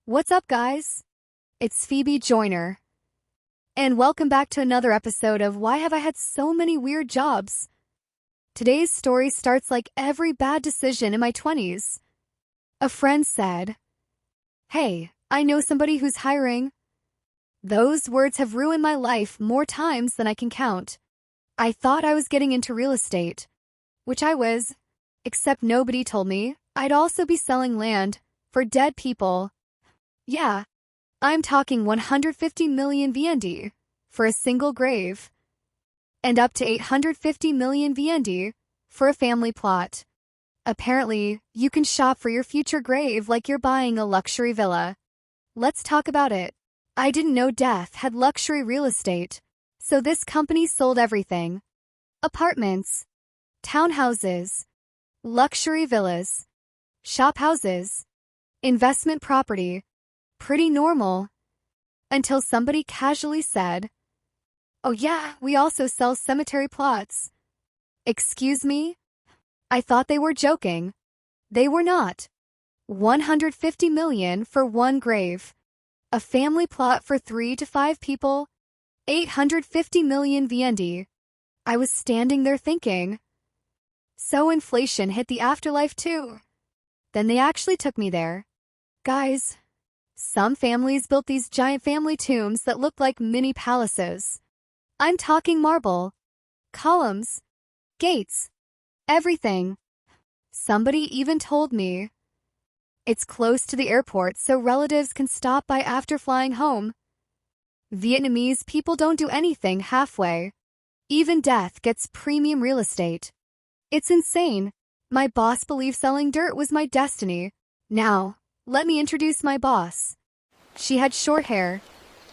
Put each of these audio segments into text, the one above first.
What's up, guys? It's Phoebe Joyner, and welcome back to another episode of Why Have I Had So Many Weird Jobs? Today's story starts like every bad decision in my 20s. A friend said, "Hey, I know somebody who's hiring." Those words have ruined my life more times than I can count. I thought I was getting into real estate, which I was, except nobody told me I'd also be selling land for dead people. Yeah, I'm talking 150 million VND for a single grave, and up to 850 million VND for a family plot. Apparently, you can shop for your future grave like you're buying a luxury villa. Let's talk about it. I didn't know death had luxury real estate, so this company sold everything. Apartments, townhouses, luxury villas, shop houses, investment property. Pretty normal. Until somebody casually said, "Oh yeah, we also sell cemetery plots." Excuse me? I thought they were joking. They were not. 150 million for one grave. A family plot for 3 to 5 people. 850 million VND. I was standing there thinking, so inflation hit the afterlife too. Then they actually took me there. Guys, some families built these giant family tombs that look like mini palaces. I'm talking marble, columns, gates, everything. Somebody even told me it's close to the airport so relatives can stop by after flying home. Vietnamese people don't do anything halfway. Even death gets premium real estate. It's insane. My boss believed selling dirt was my destiny. Now, let me introduce my boss. She had short hair,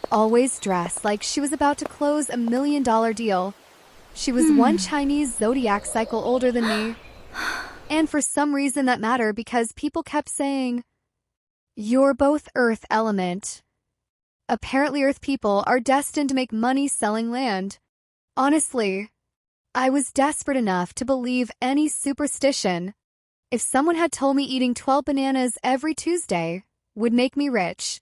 always dressed like she was about to close a $1 million deal. She was one Chinese zodiac cycle older than me. And for some reason that mattered because people kept saying, "You're both earth element." Apparently earth people are destined to make money selling land. Honestly, I was desperate enough to believe any superstition. If someone had told me eating 12 bananas every Tuesday would make me rich,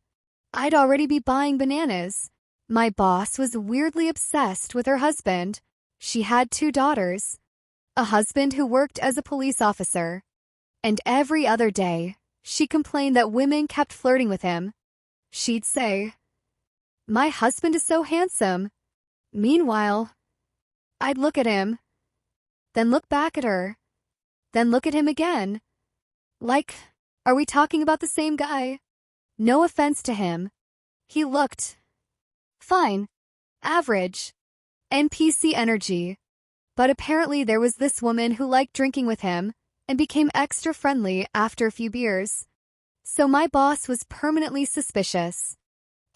I'd already be buying bananas. My boss was weirdly obsessed with her husband. She had 2 daughters, a husband who worked as a police officer. And every other day, she complained that women kept flirting with him. She'd say, "My husband is so handsome." Meanwhile, I'd look at him, then look back at her, then look at him again. Like, are we talking about the same guy? No offense to him. He looked fine, average, NPC energy. But apparently there was this woman who liked drinking with him and became extra friendly after a few beers. So my boss was permanently suspicious.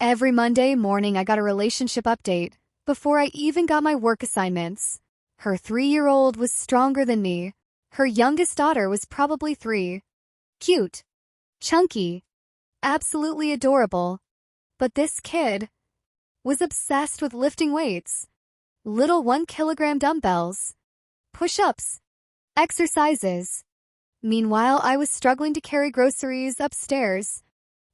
Every Monday morning I got a relationship update before I even got my work assignments. Her 3-year-old was stronger than me. Her youngest daughter was probably 3. Cute. Chunky. Absolutely adorable. But this kid was obsessed with lifting weights. Little 1-kilogram dumbbells. Push-ups. Exercises. Meanwhile, I was struggling to carry groceries upstairs.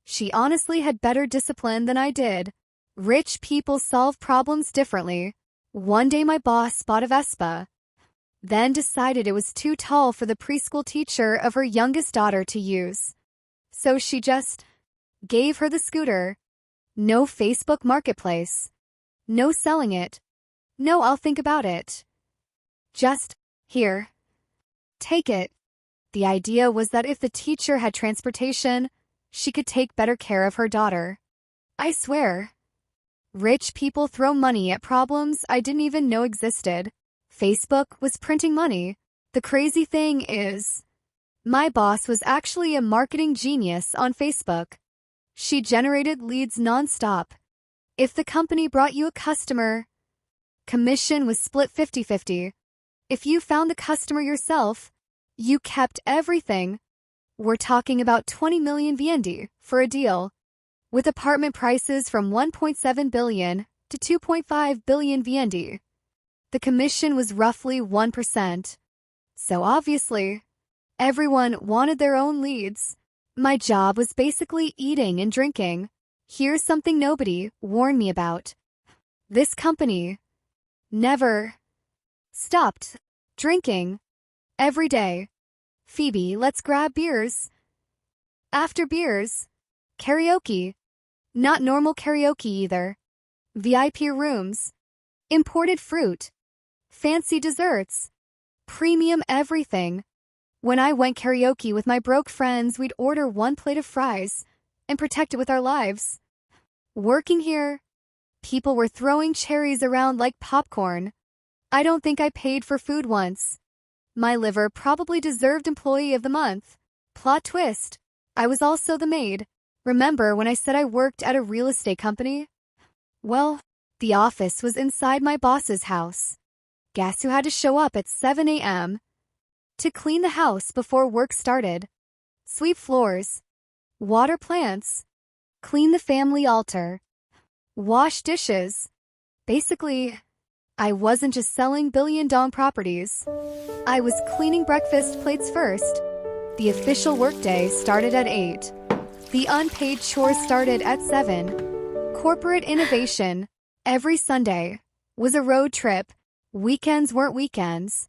She honestly had better discipline than I did. Rich people solve problems differently. One day my boss bought a Vespa, then decided it was too tall for the preschool teacher of her youngest daughter to use. So she just gave her the scooter. No Facebook Marketplace. No selling it. No, I'll think about it. Just, here. Take it. The idea was that if the teacher had transportation, she could take better care of her daughter. I swear. Rich people throw money at problems I didn't even know existed. Facebook was printing money. The crazy thing is, my boss was actually a marketing genius on Facebook. She generated leads nonstop. If the company brought you a customer, commission was split 50-50. If you found the customer yourself, you kept everything. We're talking about 20 million VND for a deal, with apartment prices from 1.7 billion to 2.5 billion VND. The commission was roughly 1%. So obviously, everyone wanted their own leads. My job was basically eating and drinking. Here's something nobody warned me about. This company never stopped drinking. Every day. Phoebe, let's grab beers. After beers. Karaoke. Not normal karaoke either. VIP rooms. Imported fruit. Fancy desserts. Premium everything. When I went karaoke with my broke friends, we'd order one plate of fries and protect it with our lives. Working here, people were throwing cherries around like popcorn. I don't think I paid for food once. My liver probably deserved Employee of the Month. Plot twist. I was also the maid. Remember when I said I worked at a real estate company? Well, the office was inside my boss's house. Guess who had to show up at 7 a.m. to clean the house before work started? Sweep floors. Water plants. Clean the family altar. Wash dishes. Basically, I wasn't just selling billion-dollar properties. I was cleaning breakfast plates first. The official workday started at 8. The unpaid chores started at 7. Corporate innovation, every Sunday, was a road trip. Weekends weren't weekends.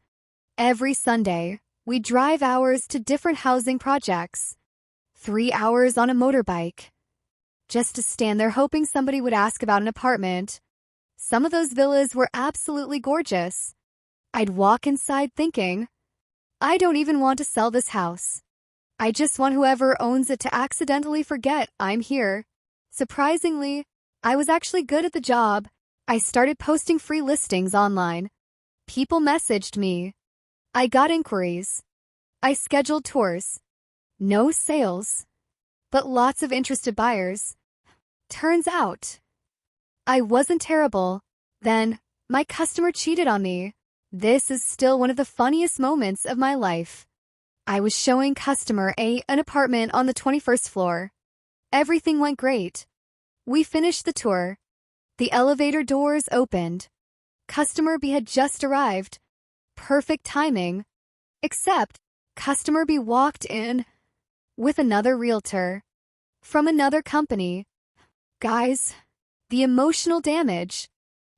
Every Sunday, we'd drive hours to different housing projects. 3 hours on a motorbike. Just to stand there hoping somebody would ask about an apartment. Some of those villas were absolutely gorgeous. I'd walk inside thinking, I don't even want to sell this house. I just want whoever owns it to accidentally forget I'm here. Surprisingly, I was actually good at the job. I started posting free listings online. People messaged me. I got inquiries. I scheduled tours. No sales, but lots of interested buyers. Turns out, I wasn't terrible. Then, my customer cheated on me. This is still one of the funniest moments of my life. I was showing customer A an apartment on the 21st floor. Everything went great. We finished the tour. The elevator doors opened. Customer B had just arrived. Perfect timing. Except, customer B walked in with another realtor from another company. Guys, the emotional damage.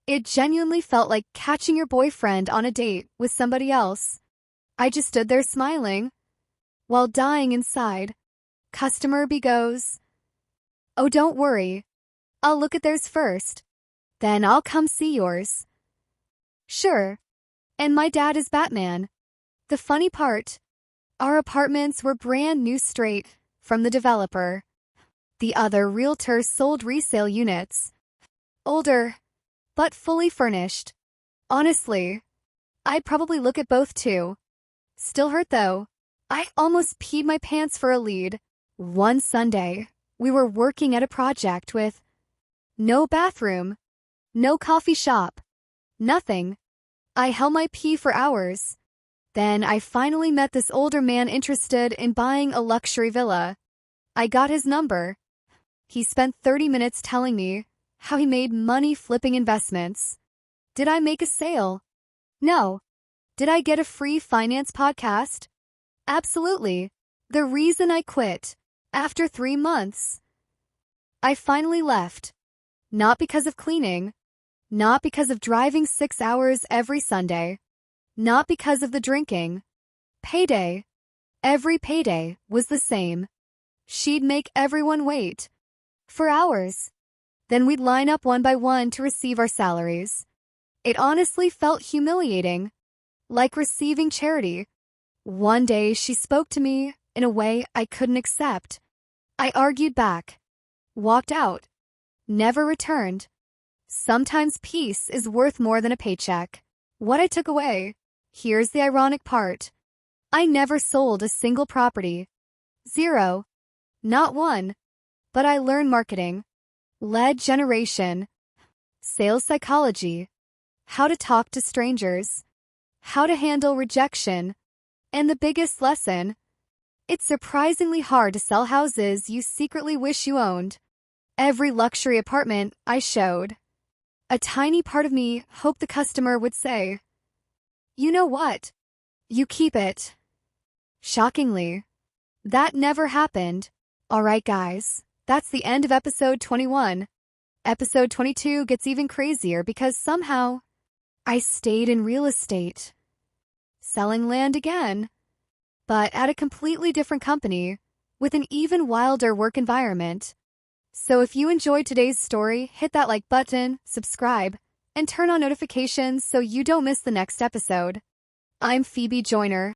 It genuinely felt like catching your boyfriend on a date with somebody else. I just stood there smiling while dying inside. Customer B goes, "Oh, don't worry. I'll look at theirs first. Then I'll come see yours." Sure. And my dad is Batman. The funny part, our apartments were brand new straight from the developer. The other realtor sold resale units. Older, but fully furnished. Honestly, I'd probably look at both too. Still hurt though. I almost peed my pants for a lead. One Sunday, we were working at a project with no bathroom, no coffee shop, nothing. I held my pee for hours. Then I finally met this older man interested in buying a luxury villa. I got his number. He spent 30 minutes telling me how he made money flipping investments. Did I make a sale? No. Did I get a free finance podcast? Absolutely. The reason I quit, after 3 months. I finally left. Not because of cleaning. Not because of driving 6 hours every Sunday. Not because of the drinking. Payday. Every payday was the same. She'd make everyone wait. For hours. Then we'd line up one by one to receive our salaries. It honestly felt humiliating. Like receiving charity. One day she spoke to me in a way I couldn't accept. I argued back. Walked out. Never returned. Sometimes peace is worth more than a paycheck. What I took away. Here's the ironic part. I never sold a single property. 0. Not one. But I learned marketing. Lead generation. Sales psychology. How to talk to strangers. How to handle rejection. And the biggest lesson. It's surprisingly hard to sell houses you secretly wish you owned. Every luxury apartment I showed. A tiny part of me hoped the customer would say, "You know what? You keep it." Shockingly, that never happened. Alright, guys, that's the end of episode 21. Episode 22 gets even crazier because somehow I stayed in real estate, selling land again, but at a completely different company with an even wilder work environment. So if you enjoyed today's story, hit that like button, subscribe, and turn on notifications so you don't miss the next episode. I'm Phoebe Joyner.